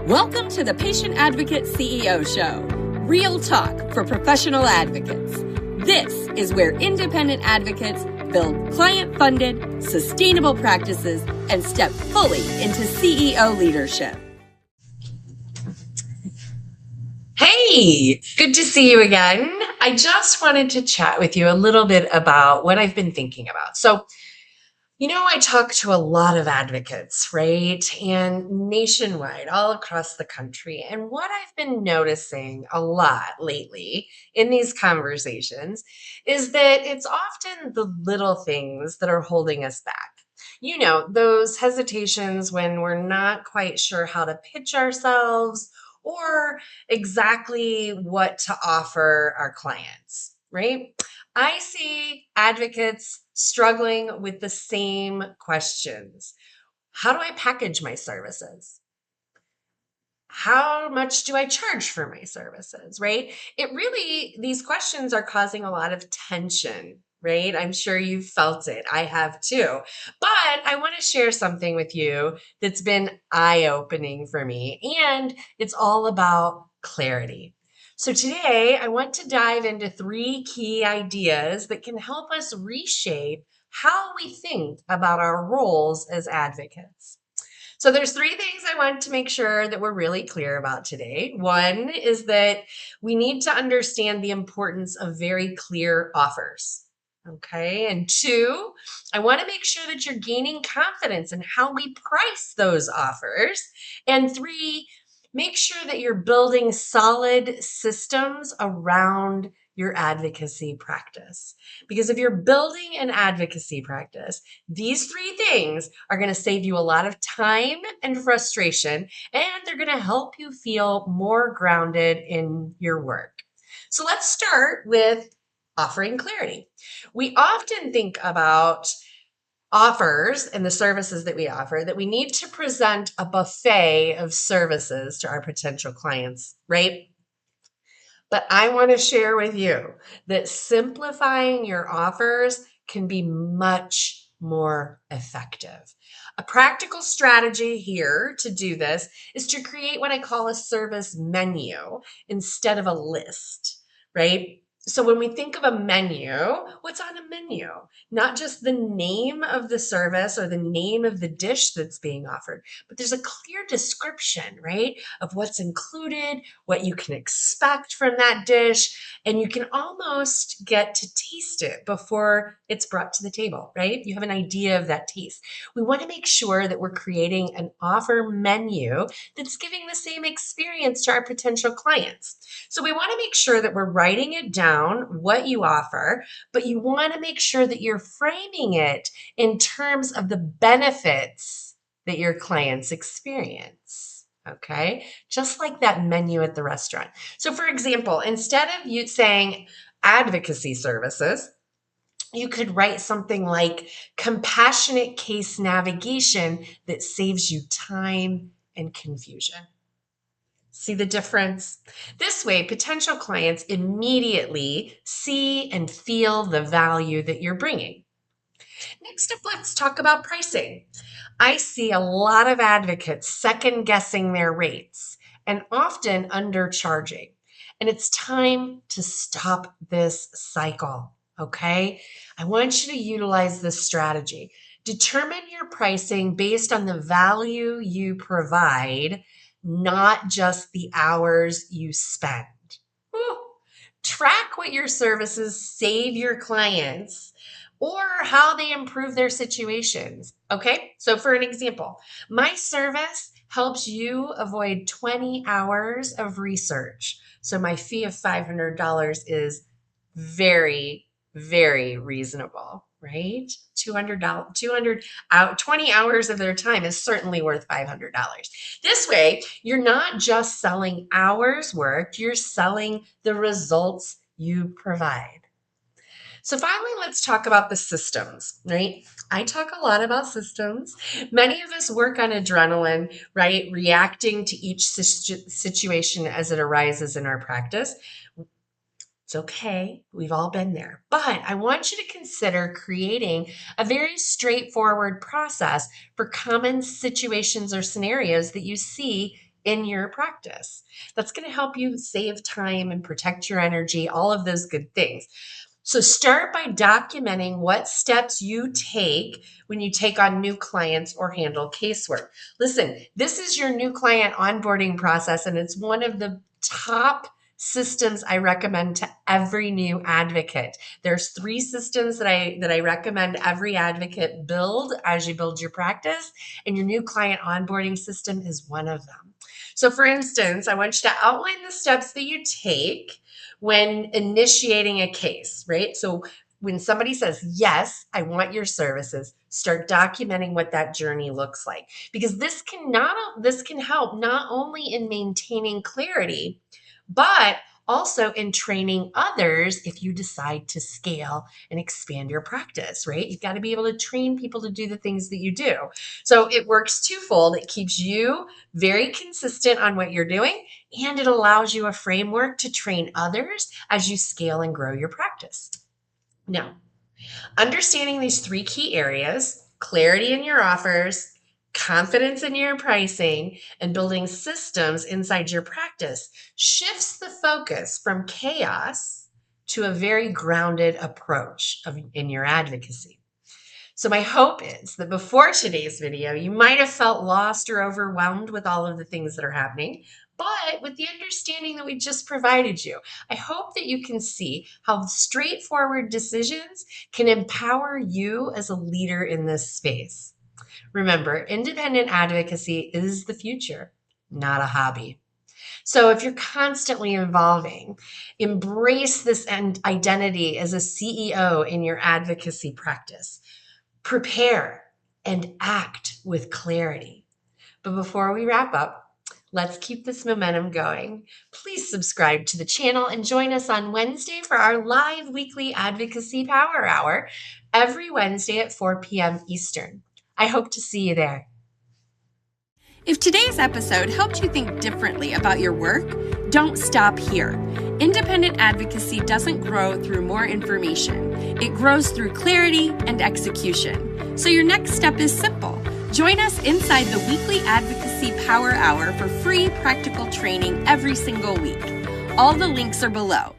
Welcome to the Patient Advocate CEO Show, real talk for professional advocates. This is where independent advocates build client-funded, sustainable practices and step fully into CEO leadership. Hey, good to see you again. I just wanted to chat with you a little bit about what I've been thinking about. So, I talk to a lot of advocates, right? And nationwide, all across the country. And what I've been noticing a lot lately in these conversations is that it's often the little things that are holding us back. Those hesitations when we're not quite sure how to pitch ourselves or exactly what to offer our clients, right? I see advocates struggling with the same questions. How do I package my services? How much do I charge for my services, right? These questions are causing a lot of tension, right? I'm sure you've felt it. I have too. But I want to share something with you that's been eye-opening for me, and it's all about clarity. So today, I want to dive into 3 key ideas that can help us reshape how we think about our roles as advocates. So there's 3 things I want to make sure that we're really clear about today. One is that we need to understand the importance of very clear offers. Okay. And 2, I want to make sure that you're gaining confidence in how we price those offers. And 3, make sure that you're building solid systems around your advocacy practice. Because if you're building an advocacy practice, these 3 things are going to save you a lot of time and frustration, and they're going to help you feel more grounded in your work. So let's start with offering clarity. We often think about offers and the services that we offer, that we need to present a buffet of services to our potential clients, right? But I want to share with you that simplifying your offers can be much more effective. A practical strategy here to do this is to create what I call a service menu instead of a list, right? So when we think of a menu, what's on a menu? Not just the name of the service or the name of the dish that's being offered, but there's a clear description, right, of what's included, what you can expect from that dish, and you can almost get to taste it before it's brought to the table, right? You have an idea of that taste. We want to make sure that we're creating an offer menu that's giving the same experience to our potential clients. So we want to make sure that we're writing it down, what you offer, but you want to make sure that you're framing it in terms of the benefits that your clients experience. Okay, just like that menu at the restaurant. So for example, instead of you saying advocacy services, you could write something like compassionate case navigation that saves you time and confusion. See the difference? This way, potential clients immediately see and feel the value that you're bringing. Next up, let's talk about pricing. I see a lot of advocates second guessing their rates and often undercharging. And it's time to stop this cycle, okay? I want you to utilize this strategy. Determine your pricing based on the value you provide, not just the hours you spend. Whew. Track what your services save your clients or how they improve their situations. Okay, so for an example, my service helps you avoid 20 hours of research. So my fee of $500 is very, very reasonable, right? $20 hours of their time is certainly worth $500. This way, you're not just selling hours worked, you're selling the results you provide. So finally, let's talk about the systems, right? I talk a lot about systems. Many of us work on adrenaline, right? Reacting to each situation as it arises in our practice. It's okay. We've all been there. But I want you to consider creating a very straightforward process for common situations or scenarios that you see in your practice. That's going to help you save time and protect your energy, all of those good things. So start by documenting what steps you take when you take on new clients or handle casework. Listen, this is your new client onboarding process, and it's one of the top systems I recommend to every new advocate. There's 3 systems that I recommend every advocate build as you build your practice, and your new client onboarding system is one of them. So for instance, I want you to outline the steps that you take when initiating a case, right? So when somebody says, yes, I want your services, start documenting what that journey looks like, because this can help not only in maintaining clarity, but also in training others if you decide to scale and expand your practice, right? You've got to be able to train people to do the things that you do. So it works twofold. It keeps you very consistent on what you're doing, and it allows you a framework to train others as you scale and grow your practice. Now, understanding these 3 key areas, clarity in your offers, confidence in your pricing, and building systems inside your practice, shifts the focus from chaos to a very grounded approach in your advocacy. So my hope is that before today's video, you might have felt lost or overwhelmed with all of the things that are happening, but with the understanding that we just provided you, I hope that you can see how straightforward decisions can empower you as a leader in this space. Remember, independent advocacy is the future, not a hobby. So if you're constantly evolving, embrace this identity as a CEO in your advocacy practice. Prepare and act with clarity. But before we wrap up, let's keep this momentum going. Please subscribe to the channel and join us on Wednesday for our live weekly Advocacy Power Hour every Wednesday at 4 p.m. Eastern. I hope to see you there. If today's episode helped you think differently about your work, don't stop here. Independent advocacy doesn't grow through more information. It grows through clarity and execution. So your next step is simple. Join us inside the weekly Advocacy Power Hour for free practical training every single week. All the links are below.